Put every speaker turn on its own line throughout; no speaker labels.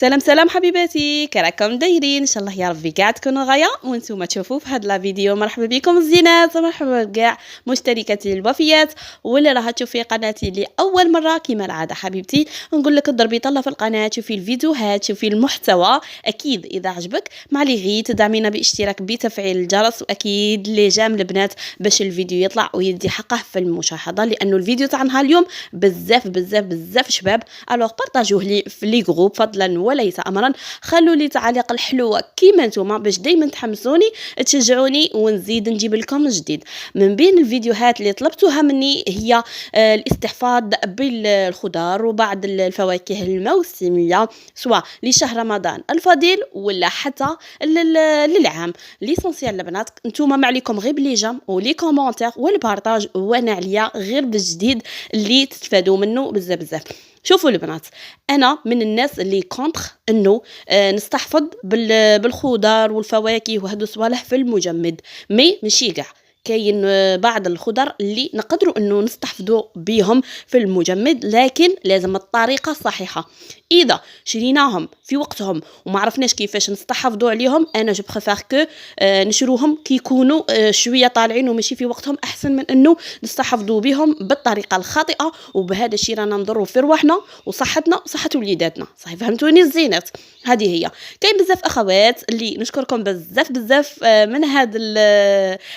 سلام سلام حبيباتي، كراكم دايرين؟ ان شاء الله يا ربي كاع تكونوا غايه وانتم تشوفوا في هذا الفيديو. مرحبا بكم الزينات، مرحبا بكاع مشتركاتي الوفيات واللي راها تشوفي قناتي لاول مره. كما العاده حبيبتي نقول لك ضربي طله في القناه، شوفي الفيديوهات، شوفي المحتوى. اكيد اذا عجبك ما عليه غير تدعمينا باشتراك بتفعيل الجرس، واكيد لي جام البنات باش الفيديو يطلع ويدي حقه في المشاهده، لانه الفيديو تاعنا اليوم بزاف بزاف بزاف شباب. الوغ بارطاجوه لي في لي جروب فضلا وليس امرا. خلوا لي تعليق الحلوه كيما نتوما باش دائما تحمسوني تشجعوني ونزيد نجيب لكم جديد. من بين الفيديوهات اللي طلبتوها مني هي الاستحفاظ بالخضار وبعض الفواكه الموسميه، سواء لشهر رمضان الفضيل ولا حتى للعام. ليسونسيال البنات نتوما ما عليكم غير بلي جام ولي كومونتير والبارطاج، وانا عليا غير بالجديد اللي تستفادوا منه بزاف بزاف. شوفوا البنات، انا من الناس اللي كونتر انه نستحفظ بالخضار والفواكه وهذو صوالح في المجمد، ماشي كاع. كاين بعض الخضر اللي نقدروا انه نستحفظوا بهم في المجمد، لكن لازم الطريقه الصحيحه. اذا شريناهم في وقتهم وما عرفناش كيفاش نستحفظوا عليهم، انا جو بريفير كو نشروهم كي يكونوا شويه طالعين وماشي في وقتهم، احسن من انه نستحفظوا بهم بالطريقه الخاطئه، وبهذا الشيء رانا نضروا في رواحنا وصحتنا وصحه وليداتنا. صحيح فهمتوني الزينات؟ هذه هي. كاين بزاف اخوات اللي نشكركم بزاف بزاف من هذا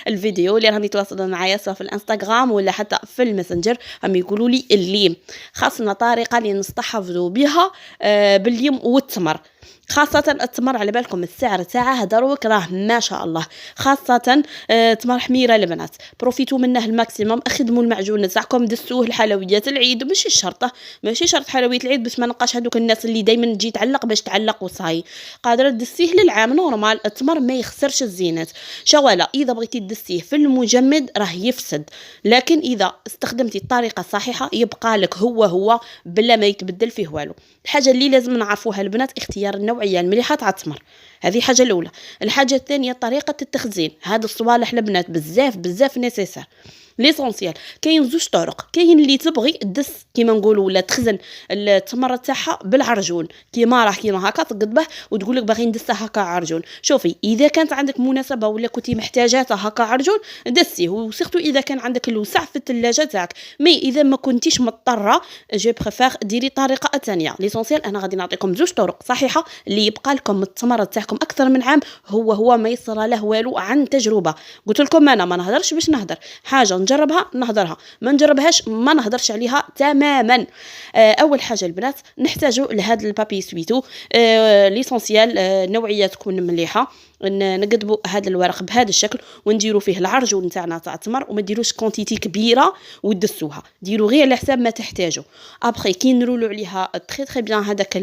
الفيديو اللي راهم يتواصلوا معايا سواء في الانستغرام ولا حتى في الماسنجر، راهم يقولوا لي اللي خاصنا طريقه اللي نستحفظوا بها بالليم والتمر. خاصة التمر على بالكم السعر تاعه دروك راه ما شاء الله، خاصة تمر حميرة البنات، بروفيتو منه الماكسيموم. اخدموا المعجون تاعكم دسوه لحلويات العيد، ماشي شرط حلويات العيد باش ما نلقاش هذوك الناس اللي دائما تجي تعلق باش تعلق وصاي. قادره تدسيه للعام نورمال، التمر ما يخسرش الزينات. شوالا اذا بغيتي تدسيه في المجمد راه يفسد، لكن اذا استخدمتي الطريقه الصحيحه يبقى لك هو بلا ما يتبدل فيه والو. الحاجه اللي لازم نعرفوها البنات اختيار النوعيه المليحه تاع التمر، هذه حاجه الاولى. الحاجه الثانيه طريقه التخزين، هذا الصوالح البنات بزاف بزاف نيسيسير. ليسونسيال كاين زوج طرق، كاين اللي تبغي تدس كيما نقولوا ولا تخزن التمر تاعها بالعرجون كيما هكا تقدبه وتقول لك باغي ندسها هكا عرجون. شوفي اذا كانت عندك مناسبه ولا كنتي محتاجاتها هكا عرجون دسيه، وسيرتو اذا كان عندك الوسع في الثلاجه تاعك. مي اذا ما كنتيش مضطره جو بريفير ديري الطريقه الثانيه. ليسونسيال انا غادي نعطيكم زوج طرق صحيحه اللي يبقى لكم التمر تاعكم اكثر من عام، هو ما يصرى له والو عن تجربه. قلت لكم انا ما نهضرش باش نهضر، حاجه نجربها نهضرها، ما نجربهاش ما نهضرش عليها تماما. اول حاجه البنات نحتاجوا لهذا البابي سويتو. ليسونسيال نوعيه تكون مليحه. نقدبوا هذا الورق بهذا الشكل ونديروا فيه العرجون تاعنا تاع التمر، وما ديروش كونتيتي كبيره ودسوها، ديروا غير على حساب ما تحتاجوا. ابخي كي نرولوا عليها تري بيان هذاك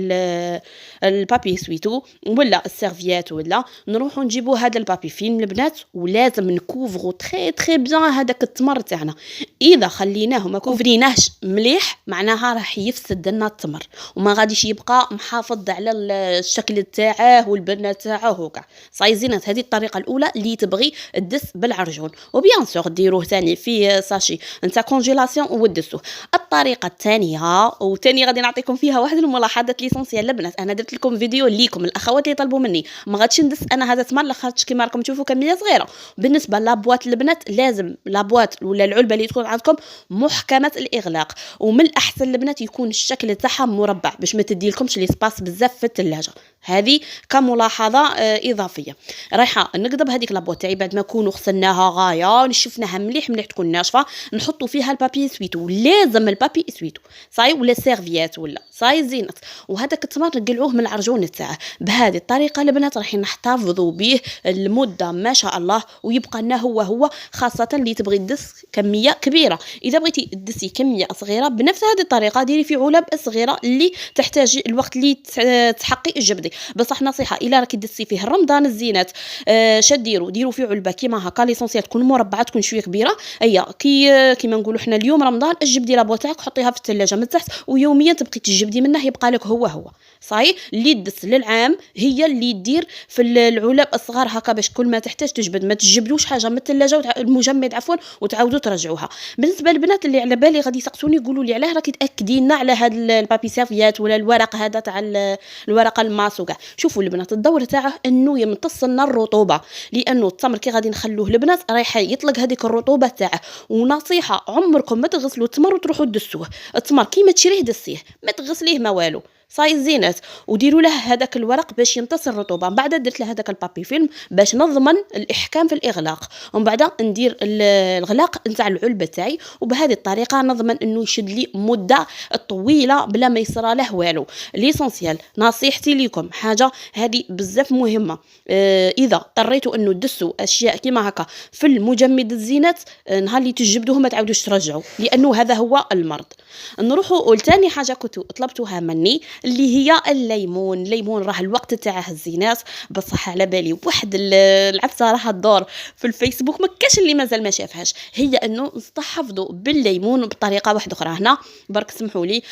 البابي سويتو ولا السيرفيات، ولا نروحوا نجيبوا هذا البابي فيلم البنات، ولازم نكوفروا تري بيان هذاك التمر تاعنا. اذا خليناه ما كوفريناهش مليح معناها راح يفسد لنا التمر وما غاديش يبقى محافظ على الشكل تاعه والبنه تاعه وكاع. زينات هذه الطريقه الاولى اللي تبغي تدس بالعرجون، وبيان سور ديروه ثاني في ساشي نتاع كونجيلاسيون ودسوه. الطريقه الثانيه غادي نعطيكم فيها واحد الملاحظات ليسونسيال البنات. انا درت لكم فيديو ليكم الاخوات اللي طلبوا مني، ما غاديش ندس انا هذا التمر لاخاطش كيما راكم تشوفوا كميه صغيره. بالنسبه لابواط البنات لازم لابواط ولا العلبه اللي تكون عندكم محكمه الاغلاق، ومن الاحسن البنات يكون الشكل تاعها مربع باش ما تدي لكمش لي سباس بزاف في الثلاجه. هذه كملاحظه اضافيه. رايحه نقدب هذيك لابوط تاعي بعد ما نكونوا غسلناها غايه ونشفناها مليح تكون ناشفه، نحطوا فيها البابي سويتو. لازم البابي سويتو صاي ولا سيرفيات ولا صاي زينت، وهذاك التمر نقلعوه من العرجون تاعه. بهذه الطريقه البنات راح نحتفظوا به المده ما شاء الله، ويبقى لنا هو خاصه اللي تبغي تدس كميه كبيره. اذا بغيتي تدسي كميه صغيره بنفس هذه الطريقه ديري في علب صغيره اللي تحتاج الوقت اللي تحقي الجبدي. بصح نصيحه الا راكي تدسي فيه رمضان الزينات ديروا في علبه كيما هكا ليسونسيال تكون مربعه تكون شويه كبيره. هي كيما نقولوا حنا اليوم رمضان الجبدي لابو تاعك حطيها في الثلاجه من تحت، ويوميا تبقي تجبدي منه يبقى لك هو صحيح اللي تدس للعام هي اللي دير في العلب الصغار هكا باش كل ما تحتاج تجبد، ما تجبدوش حاجه من الثلاجه المجمد عفوا وتعاودوا ترجعوها. بالنسبه للبنات اللي على بالي غادي يسقسوني يقولوا لي علاه راكي تاكدي لنا على هذا البابي سافيات ولا الورق هذا تاع الورقه الماس وكاع. شوفوا البنات الدور تاعه انه يمتص لنا الرطوبه، لانه التمر كي غادي نخلوه البنات رايح يطلق هذيك الرطوبه تاعه. ونصيحه عمركم ما تغسلوا التمر وتروحوا تدسوه، التمر كيما تشريه دسيه ما تغسليه ما والو صاي الزينات. وديروا له هذاك الورق باش يمتص الرطوبه. من بعد درت له هذاك البابي فيلم باش نضمن الاحكام في الاغلاق، ومن بعد ندير الغلاق نتاع العلبه تاعي، وبهذه الطريقه نضمن انه يشد لي مده طويله بلا ما يصرى له والو. ليسونسيال نصيحتي لكم حاجه هذه بزاف مهمه، اذا اضطريتوا انه تدسوا اشياء كيما هكا في المجمد الزينات نهار اللي تجبدوه ما تعاودوش ترجعوا، لانه هذا هو المرض. نروحوا لثاني حاجه كنت طلبتوها مني اللي هي الليمون. الليمون راه الوقت تاعه الزينات، بصح على بالي واحد العفسه راح تدور في الفيسبوك ما كاش اللي مازال ما شافهاش، هي انه نستحفظوا بالليمون بطريقه واحده اخرى. هنا برك سمحوا لي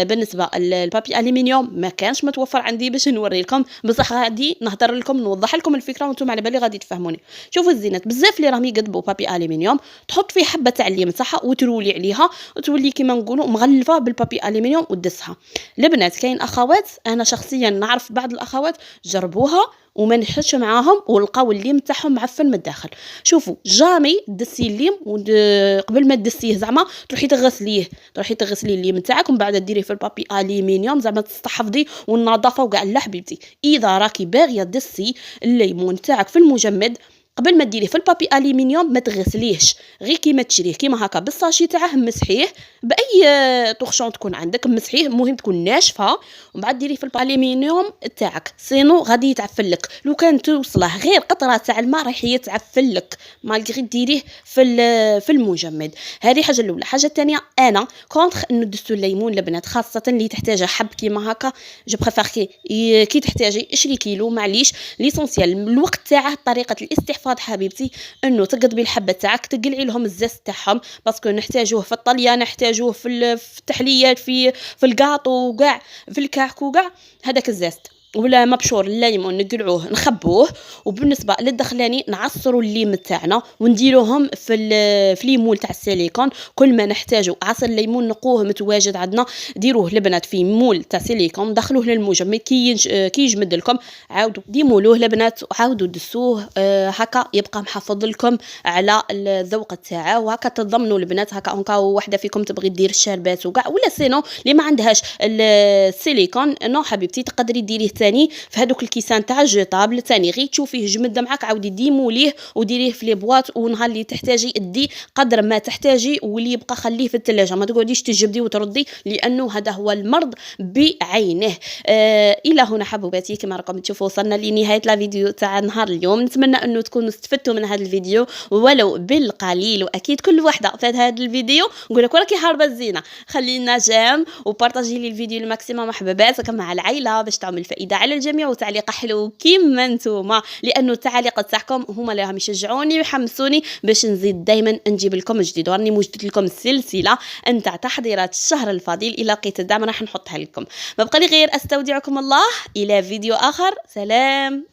بالنسبه للبابي الومنيوم ما كانش متوفر عندي باش نوري لكم، بصح غادي نهضر لكم نوضح لكم الفكره وانتم على بالي غادي تفهموني. شوفوا الزينات بزاف اللي راهم يقدبوا بابي الومنيوم تحط فيه حبه تاع الليم تاعها وترولي عليها وتولي كيما نقولوا مغلفه بالبابي الومنيوم وتدسها. البنات كاين اخوات انا شخصيا نعرف بعض الاخوات جربوها وما نجحتش معاهم ولقاو الليم تاعهم معفن من الداخل. شوفوا جامي دسي الليم قبل ما تدسيه زعما تروحي تغسليه الليم تاعك ومن بعد ديريه في البابي الومنيوم زعما تستحفظي والنظافه وكاع. لا حبيبتي اذا راكي باغيه دسي الليمون تاعك في المجمد قبل ما ديريه في البابي الومنيوم ما تغسليهش، غير كيما تشريه كيما هكا بالساشي تاعه مسحيه باي طوخشون تكون عندك مسحيه، المهم تكون ناشفه ومن بعد ديريه في البابي الومنيوم تاعك سينو غادي يتعفن لك. لو كان توصله غير قطره تاع الماء راح يتعفن لك مالغري ديريه في المجمد. هذه حاجه الاولى. حاجه الثانيه انا كونتر انه دسو الليمون البنات خاصه اللي تحتاجها حب كيما هكا جو بريفير كي تحتاجي 20 كيلو معليش. ليسونسيال الوقت تاعه طريقه الاستحفاظ حبيبتي انه تقضبي الحبه تاعك تقلعي لهم الزست تاعهم باسكو نحتاجوه في الطليان نحتاجوه في التحليات في الكاطو وكاع في الكعك وكاع هذاك الزست ولا مبشور الليمون نقلعوه نخبوه. وبالنسبه للدخلاني نعصروا الليم تاعنا ونديروهم في ليمول تاع السيليكون. كل ما نحتاجوا عصير الليمون نقوه متواجد عندنا ديروه البنات في مول تاع سيليكون دخلوه للمجمد كي يجمد لكم عاودوا ديمولوه البنات وعاودوا دسوه هكا يبقى محافظ لكم على الذوق تاعه. وهكا تضمنوا البنات هكا اونكا وحده فيكم تبغي دير الشربات وكاع ولا سينو اللي ما عندهاش السيليكون نو حبيبتي تقدري ديريه ثاني في هذوك الكيسان تاع الجيطابل ثاني غير تشوفيه جمد معاك عاودي ديموليه وديريه في لي بواط ونهار اللي تحتاجي ادي قدر ما تحتاجي واللي يبقى خليه في الثلاجه ما تقعديش تجبدي وتردي لانه هذا هو المرض بعينه. الى هنا حبوباتي كما راكم تشوفوا وصلنا لنهايه الفيديو تاع نهار اليوم. نتمنى انه تكونوا استفدتوا من هذا الفيديو ولو بالقليل. واكيد كل وحده في هذا الفيديو نقول لك راكي حاربه الزينه خلينا جام وبارطاجي لي الفيديو الماكسيموم محبباتك مع العائله باش تعمل فائده على الجميع وتعليق حلو كيما نتوما لانه التعاليق تاعكم هما اللي راهم يشجعوني ويحمسوني باش نزيد دائما نجيب لكم جديد. وراني موجدت لكم السلسله نتاع تحضيرات الشهر الفضيل الى لقيت الدعم راح نحطها لكم. ما بقى لي غير استودعكم الله الى فيديو اخر. سلام.